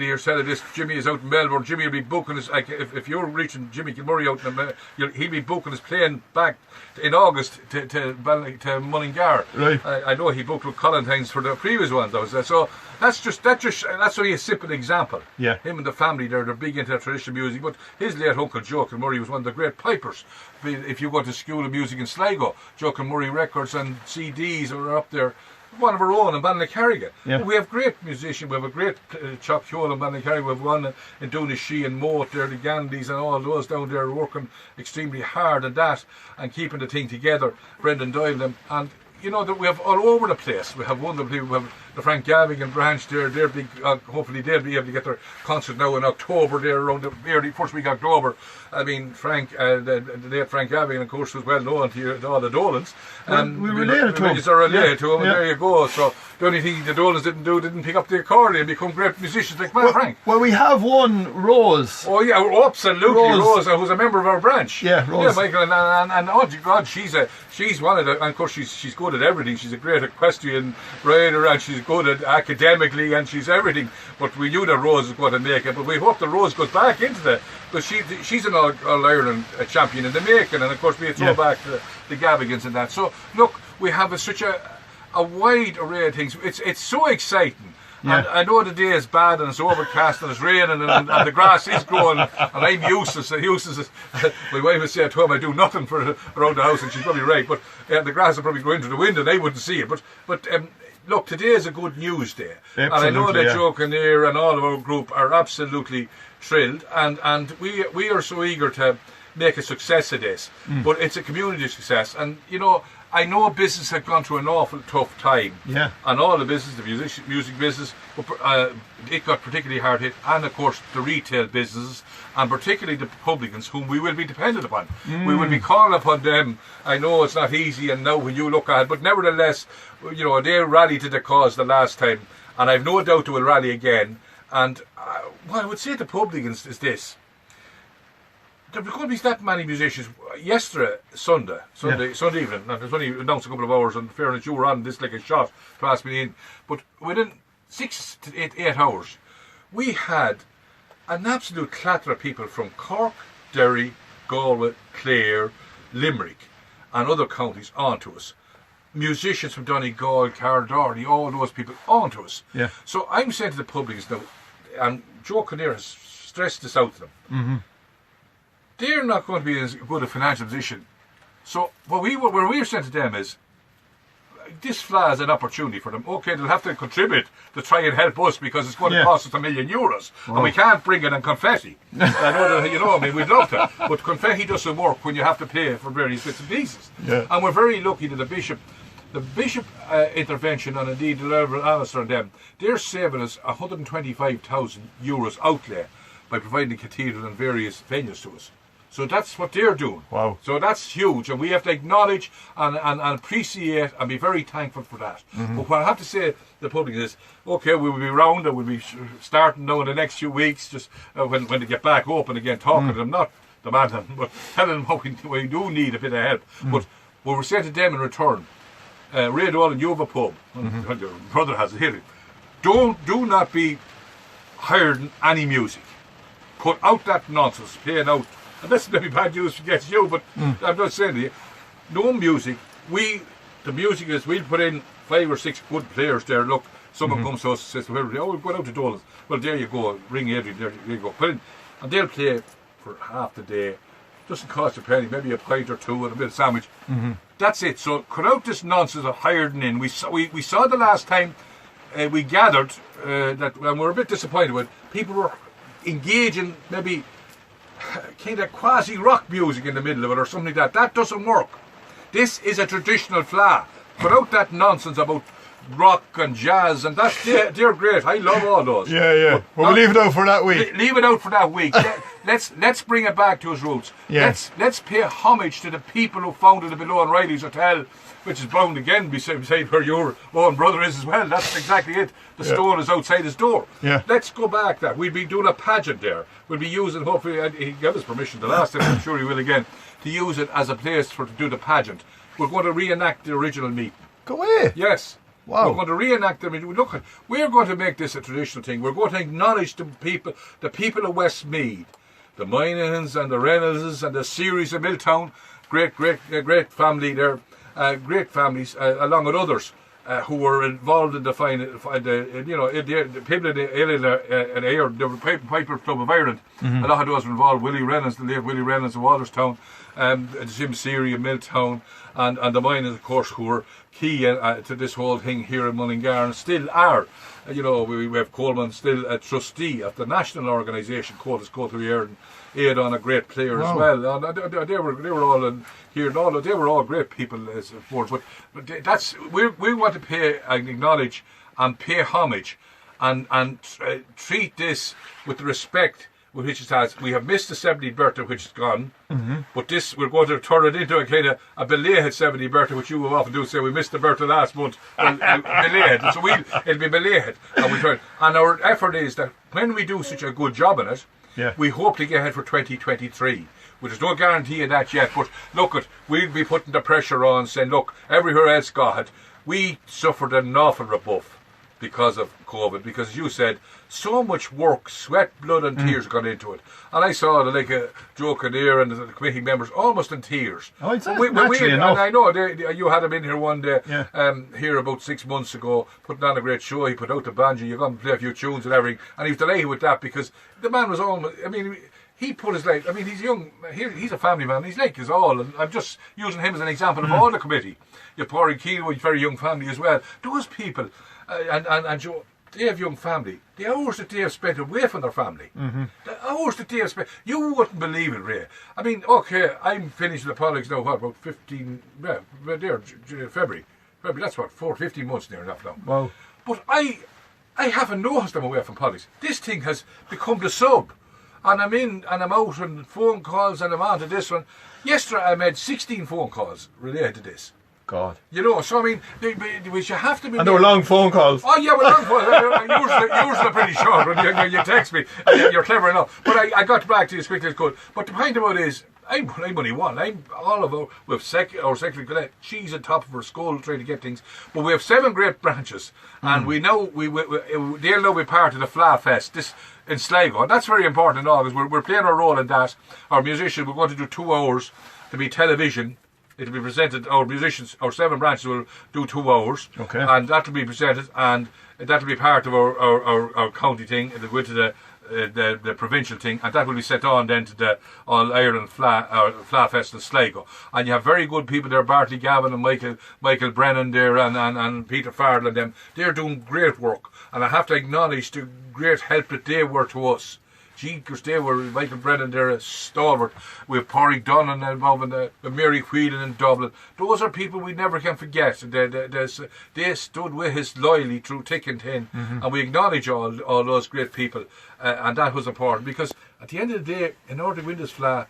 Here said this. Jimmy is out in Melbourne. Jimmy will be booking his. Like, if you're reaching Jimmy Kilmurray out in he'll be booking his plane back in August to Mullingar. Right. I know he booked with Collins for the previous one. So that's only a simple example. Yeah. Him and the family, they're big into traditional music. But his late uncle Joe Kilmurray was one of the great pipers. If you go to School of Music in Sligo, Joe Kilmurray records and CDs are up there. One of our own in Ballinacariga. Yeah. We have great musicians. We have a great Chuck Hewell in Ballinacariga. We have one in Doonashee and Moat there, the Gandhis and all those down there working extremely hard at that and keeping the thing together. Brendan Doyle and you know that we have all over the place. We have wonderful people. We have the Frank Gavigan branch there. They're big. Hopefully they'll be able to get their concert now in October. There around the early first week of October. I mean, Frank, the late Frank Gavigan, of course, was well known to all the Dolans. And we related to him. Related to him, and there you go. So the only thing the Dolans didn't pick up the accordion and become great musicians like Frank. Well, we have one, Rose. Oh yeah, absolutely, Rose, who's a member of our branch. Yeah, Rose. Yeah, Michael, and oh God, she's one of the. And of course, she's good at everything. She's a great equestrian rider, and she's good at academically, and she's everything. But we knew that Rose was going to make it. But we hope that Rose goes back into the. But she's an All-Ireland champion in the making, and of course we throw back the Gavigans and that. So look, we have such a wide array of things. It's so exciting. Yeah. And I know the day is bad and it's overcast and it's raining and the grass is growing and I'm useless. My wife would say at home I do nothing around the house, and she's probably right. But the grass will probably go into the wind and I wouldn't see it. But look, today is a good news day, and I know that Joe Kinnear and all of our group are absolutely thrilled, and we are so eager to make a success of this. But it's a community success, and you know. I know business had gone through an awful tough time. Yeah. And all the business, the music business, it got particularly hard hit. And of course the retail businesses, and particularly the publicans, whom we will be dependent upon. We will be calling upon them. I know it's not easy, and now when you look at it, but nevertheless, you know, they rallied to the cause the last time, and I've no doubt they will rally again. And what I would say to publicans is this. There were going to be that many musicians yesterday, Sunday evening, and it was only announced a couple of hours, and in fairness, you were on this like a shot to ask me in, but within 6 to 8 hours, we had an absolute clatter of people from Cork, Derry, Galway, Clare, Limerick, and other counties onto us. Musicians from Donegal, Cardorny, all those people onto us. Yeah. So I'm saying to the public now, and Joe Kinnear has stressed this out to them, they're not going to be in as good a financial position. So where we're saying to them is, this fly is an opportunity for them. Okay, they'll have to contribute to try and help us because it's going to cost us €1 million, and we can't bring it in confetti. I know that, you know, I mean, we'd love to, but confetti doesn't work when you have to pay for various bits and pieces. Yeah. And we're very lucky that the bishop intervention, and indeed the Reverend Alistair and them, they're saving us €125,000 outlay by providing cathedral and various venues to us. So that's what they're doing. Wow. So that's huge, and we have to acknowledge and appreciate and be very thankful for that. But what I have to say to the public is, okay, we will be round and we'll be starting now in the next few weeks, just when they get back open again, talking to them, not demanding them, but telling them how we do need a bit of help. But what we're saying to them in return, Ray Dolan, you have a pub, and your brother has it here. Do not be hiring any music. Put out that nonsense, paying out. And that's maybe bad news against you, but I'm not saying to you, no music. The music is, we'll put in 5 or 6 good players there. Look, someone comes to us and says, oh, we're going out to Dolan's. Well, there you go, ring Adrian, there you go. Put in, and they'll play for half the day. Doesn't cost a penny, maybe a pint or two and a bit of sandwich. That's it. So cut out this nonsense of hiring in. We saw the last time we gathered that, and we're a bit disappointed with, people were engaging maybe kind of quasi-rock music in the middle of it or something like that. That doesn't work. This is a traditional flair. Put out that nonsense about rock and jazz, and that's they're great. I love all those. Yeah. We'll leave it out for that week. Leave it out for that week. Let's bring it back to its roots. Yeah. Let's pay homage to the people who founded the Below O'Reilly's Hotel, which is bound again beside where your own brother is as well. That's exactly it. The stone is outside his door. Yeah. Let's go back that. We'll be doing a pageant there. We'll be using, hopefully, he gave us permission the last time, I'm sure he will again, to use it as a place to do the pageant. We're going to reenact the original meeting. Go away. Yes. Wow. We're going to reenact them. Look, we're going to make this a traditional thing. We're going to acknowledge the people of Westmeath, the Moynahans and the Reynoldses and the series of Milltown, great family there, great families, along with others. Who were involved in the people in the Piper Club of Ireland. A lot of those were involved. Willie Reynolds, the late Willie Reynolds of Walterstown, Jim Seary of Milltown, and the Moynahans, of course, who were key to this whole thing here in Mullingar, and still are. We have Coleman still a trustee of the national organisation, Colas Coulter and Aid on a great player as well. And they were all in here, and all they were all great people as forth. But that's we want to pay and acknowledge and pay homage and treat this with the respect with which it has. We have missed the 70th birthday, which is gone, but this we're going to turn it into a kind of a belated 70th birthday, which you will often do. Say we missed the birthday last month, belated, so it'll be belated, and we try. And our effort is that when we do such a good job in it, we hope to get ahead for 2023. Well, there's no guarantee of that yet, but look, we'll be putting the pressure on, saying, look, everywhere else got it. We suffered an awful rebuff because of COVID, because as you said, so much work, sweat, blood and tears got into it. And I saw like a Joe Kinnear and the committee members almost in tears. Oh, it's naturally enough. And I know you had him in here one day, here about 6 months ago, putting on a great show. He put out the banjo, you're going to play a few tunes and everything, and he was delighted with that because the man was almost, he put his life, he's young, he's a family man, he's like his all, and I'm just using him as an example of all the committee. Your Pádraig Keane with very young family as well. Those people, and Joe, they have young family. The hours that they have spent away from their family, the hours that they have spent, you wouldn't believe it, Ray. Okay, I'm finishing the politics now, about 15, February, that's what, 15 months near enough now. Wow. But I haven't noticed them away from politics. This thing has become the sub. And I'm in, and I'm out on phone calls, and I'm on to this one. Yesterday I made 16 phone calls related to this. God. So which you have to be... And they were long phone calls. Oh yeah, well, long phone calls. Usually pretty short when you text me. You're clever enough. But I got back to you as quickly as I could. But the point about it is, I'm only one. I'm all of our, we have our secretary Colette. She's on top of her school trying to get things. But we have 7 great branches, and we know they'll now be part of the Fla Fest this in Sligo, and that's very important in August. We're playing our role in that. Our musicians, we're going to do 2 hours to be television. It'll be presented. Our musicians, our 7 branches will do 2 hours, and that will be presented, and that will be part of our county thing. It'll go to the provincial thing, and that will be set on then to the All Ireland Fla Fest in Sligo. And you have very good people there, Bartley Gavin and Michael Brennan there, and Peter Farrell and them. They're doing great work, and I have to acknowledge the great help that they were to us. Because they were, Michael Brennan there, a stalwart. We have Pádraig Donnan involved in the Mary Whelan in Dublin. Those are people we never can forget. They stood with us loyally through thick and thin, and we acknowledge all those great people, and that was important, because at the end of the day, in order to win this Fla,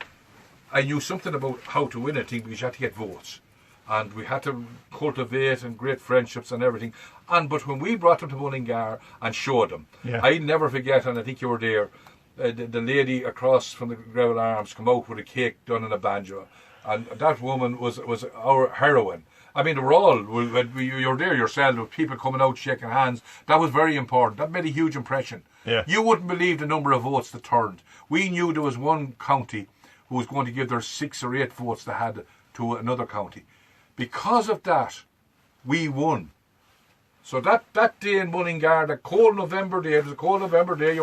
I knew something about how to win a thing, because you had to get votes, and we had to cultivate and great friendships and everything. But when we brought them to Mullingar and showed them, I never forget, and I think you were there, the lady across from the Gravel Arms come out with a cake done in a banjo, and that woman was our heroine. They were all, you're there yourself with people coming out shaking hands. That was very important. That made a huge impression. You wouldn't believe the number of votes that turned. We knew there was one county who was going to give their 6 or 8 votes they had to another county. Because of that, we won. So that day in Mullingar, the cold November day, it was a cold November day,